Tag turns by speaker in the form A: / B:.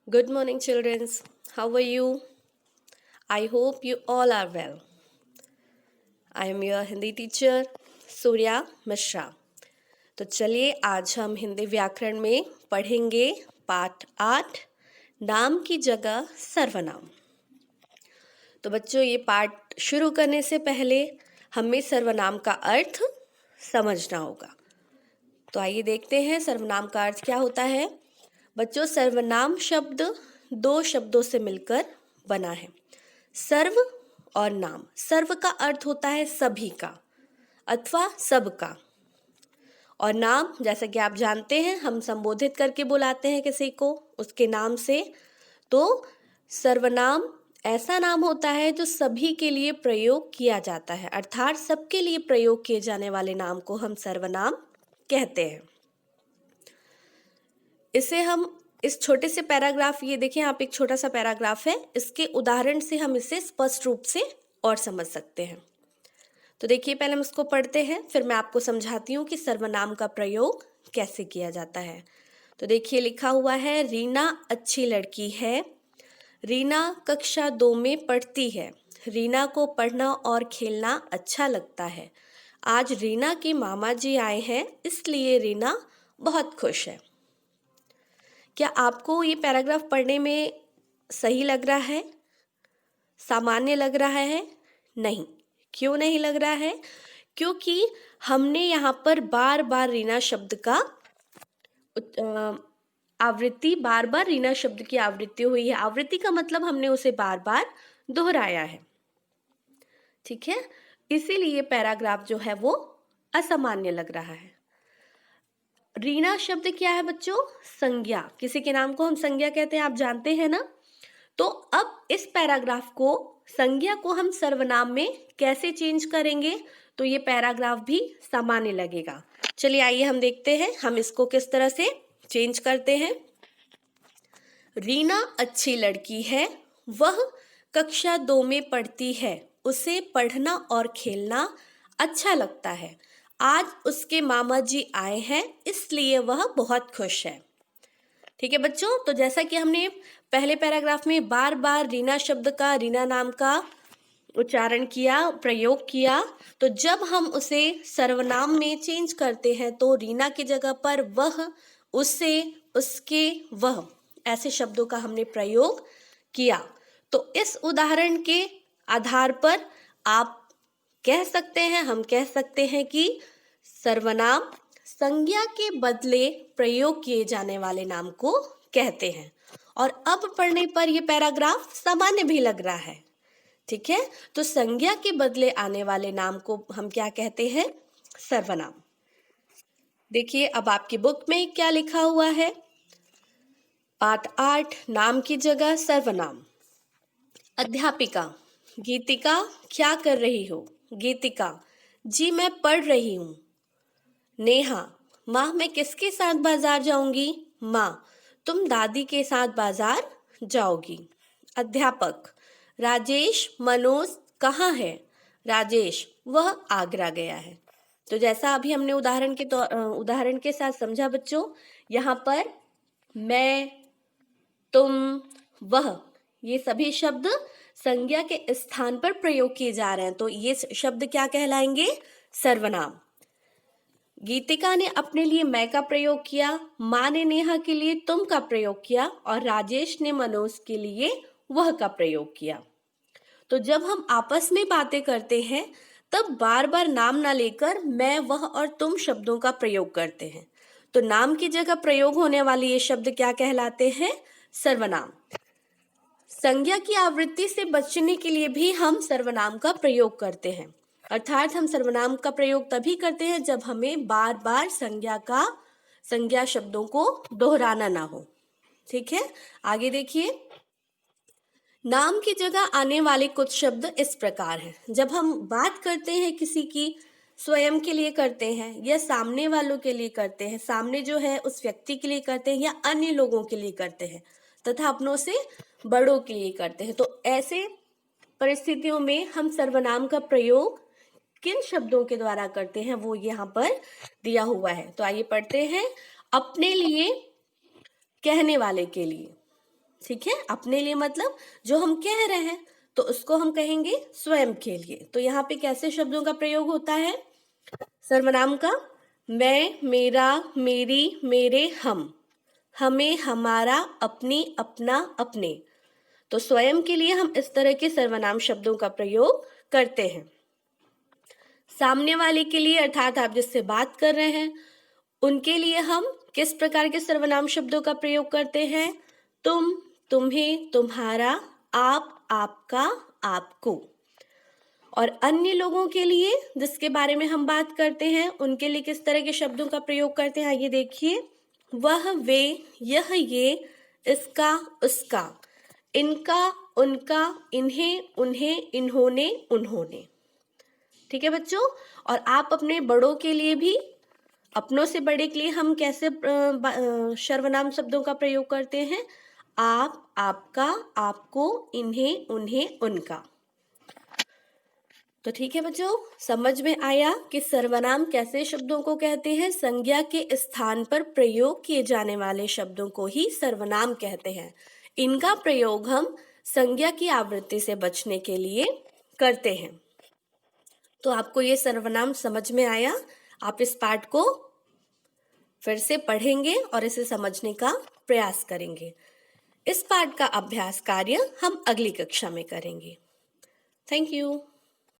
A: Good morning, children. How are you? I hope you all are well. I am your Hindi teacher, Surya Mishra. तो चलिए आज हम हिंदी व्याकरण में पढ़ेंगे पाठ 8 नाम की जगह सर्वनाम। तो बच्चों ये पाठ शुरू करने से पहले हमें सर्वनाम का अर्थ समझना होगा। तो आइए देखते हैं सर्वनाम का अर्थ क्या होता है। बच्चों सर्वनाम शब्द दो शब्दों से मिलकर बना है, सर्व और नाम। सर्व का अर्थ होता है सभी का अथवा सबका, और नाम जैसा कि आप जानते हैं हम संबोधित करके बुलाते हैं किसी को उसके नाम से। तो सर्वनाम ऐसा नाम होता है जो सभी के लिए प्रयोग किया जाता है, अर्थात सबके लिए प्रयोग किए जाने वाले नाम को हम सर्वनाम कहते हैं। इसे हम इस छोटे से पैराग्राफ, ये देखिए आप एक छोटा सा पैराग्राफ है, इसके उदाहरण से हम इसे स्पष्ट रूप से और समझ सकते हैं। तो देखिए पहले हम इसको पढ़ते हैं, फिर मैं आपको समझाती हूँ कि सर्वनाम का प्रयोग कैसे किया जाता है। तो देखिए लिखा हुआ है, रीना अच्छी लड़की है। रीना कक्षा 2 में पढ़ती है। रीना को पढ़ना और खेलना अच्छा लगता है। आज रीना के मामा जी आए हैं, इसलिए रीना बहुत खुश है। क्या आपको ये पैराग्राफ पढ़ने में सही लग रहा है, सामान्य लग रहा है? नहीं। क्यों नहीं लग रहा है? क्योंकि हमने यहाँ पर बार बार रीना शब्द का आवृत्ति, बार बार रीना शब्द की आवृत्ति हुई है। आवृत्ति का मतलब हमने उसे बार बार दोहराया है, ठीक है। इसीलिए पैराग्राफ जो है वो असामान्य लग रहा है। रीना शब्द क्या है बच्चों? संज्ञा। किसी के नाम को हम संज्ञा कहते हैं, आप जानते हैं ना। तो अब इस पैराग्राफ को, संज्ञा को हम सर्वनाम में कैसे चेंज करेंगे तो ये पैराग्राफ भी सामान्य लगेगा। चलिए आइए हम देखते हैं हम इसको किस तरह से चेंज करते हैं। रीना अच्छी लड़की है। वह कक्षा 2 में पढ़ती है। उसे पढ़ना और खेलना अच्छा लगता है। आज उसके मामा जी आए हैं, इसलिए वह बहुत खुश है। ठीक है बच्चों, तो जैसा कि हमने पहले पैराग्राफ में बार बार रीना शब्द का, रीना नाम का उच्चारण किया, प्रयोग किया, तो जब हम उसे सर्वनाम में चेंज करते हैं तो रीना की जगह पर वह, उससे, उसके, वह ऐसे शब्दों का हमने प्रयोग किया। तो इस उदाहरण के आधार पर आप कह सकते हैं, हम कह सकते हैं कि सर्वनाम संज्ञा के बदले प्रयोग किए जाने वाले नाम को कहते हैं। और अब पढ़ने पर यह पैराग्राफ सामान्य भी लग रहा है, ठीक है। तो संज्ञा के बदले आने वाले नाम को हम क्या कहते हैं? सर्वनाम। देखिए अब आपकी बुक में क्या लिखा हुआ है। पाठ 8 नाम की जगह सर्वनाम। अध्यापिका। गीतिका क्या कर रही हो? गीतिका जी मैं पढ़ रही हूँ। नेहा माँ मैं किसके साथ बाजार जाऊंगी? माँ तुम दादी के साथ बाजार जाओगी। अध्यापक राजेश मनोज कहाँ है? राजेश वह आगरा गया है। तो जैसा अभी हमने उदाहरण के साथ समझा बच्चों, यहाँ पर मैं, तुम, वह, ये सभी शब्द संज्ञा के स्थान पर प्रयोग किए जा रहे हैं, तो ये शब्द क्या कहलाएंगे? सर्वनाम। गीतिका ने अपने लिए मैं का प्रयोग किया, माँ ने नेहा के लिए तुम का प्रयोग किया, और राजेश ने मनोज के लिए वह का प्रयोग किया। तो जब हम आपस में बातें करते हैं तब बार बार नाम ना लेकर मैं, वह और तुम शब्दों का प्रयोग करते हैं। तो नाम की जगह प्रयोग होने वाले ये शब्द क्या कहलाते हैं? सर्वनाम। संज्ञा की आवृत्ति से बचने के लिए भी हम सर्वनाम का प्रयोग करते हैं, अर्थात हम सर्वनाम का प्रयोग तभी करते हैं जब हमें बार बार संज्ञा शब्दों को दोहराना ना हो, ठीक है। आगे देखिए, नाम की जगह आने वाले कुछ शब्द इस प्रकार हैं। जब हम बात करते हैं किसी की, स्वयं के लिए करते हैं या सामने वालों के लिए करते हैं, सामने जो है उस व्यक्ति के लिए करते हैं या अन्य लोगों के लिए करते हैं तथा अपनों से बड़ों के लिए करते हैं, तो ऐसे परिस्थितियों में हम सर्वनाम का प्रयोग किन शब्दों के द्वारा करते हैं वो यहाँ पर दिया हुआ है। तो आइए पढ़ते हैं। अपने लिए, कहने वाले के लिए, ठीक है, अपने लिए मतलब जो हम कह रहे हैं तो उसको हम कहेंगे स्वयं के लिए। तो यहाँ पे कैसे शब्दों का प्रयोग होता है सर्वनाम का? मैं, मेरा, मेरी, मेरे, हम, हमें, हमारा, अपनी, अपना, अपने। तो स्वयं के लिए हम इस तरह के सर्वनाम शब्दों का प्रयोग करते हैं। सामने वाले के लिए अर्थात आप जिससे बात कर रहे हैं उनके लिए हम किस प्रकार के सर्वनाम शब्दों का प्रयोग करते हैं? तुम, तुम्हें, तुम्हारा, आप, आपका, आपको। और अन्य लोगों के लिए जिसके बारे में हम बात करते हैं उनके लिए किस तरह के शब्दों का प्रयोग करते हैं? आइए देखिए, वह, वे, यह, ये, इसका, उसका, इनका, उनका, इन्हें, उन्हें, इन्होंने, उन्होंने। ठीक है बच्चों, और आप अपने बड़ों के लिए भी, अपनों से बड़े के लिए हम कैसे सर्वनाम शब्दों का प्रयोग करते हैं? आप, आपका, आपको, इन्हें, उन्हें, उनका। तो ठीक है बच्चों, समझ में आया कि सर्वनाम कैसे शब्दों को कहते हैं? संज्ञा के स्थान पर प्रयोग किए जाने वाले शब्दों को ही सर्वनाम कहते हैं। इनका प्रयोग हम संज्ञा की आवृत्ति से बचने के लिए करते हैं। तो आपको ये सर्वनाम समझ में आया? आप इस पाठ को फिर से पढ़ेंगे और इसे समझने का प्रयास करेंगे। इस पाठ का अभ्यास कार्य हम अगली कक्षा में करेंगे। Thank you.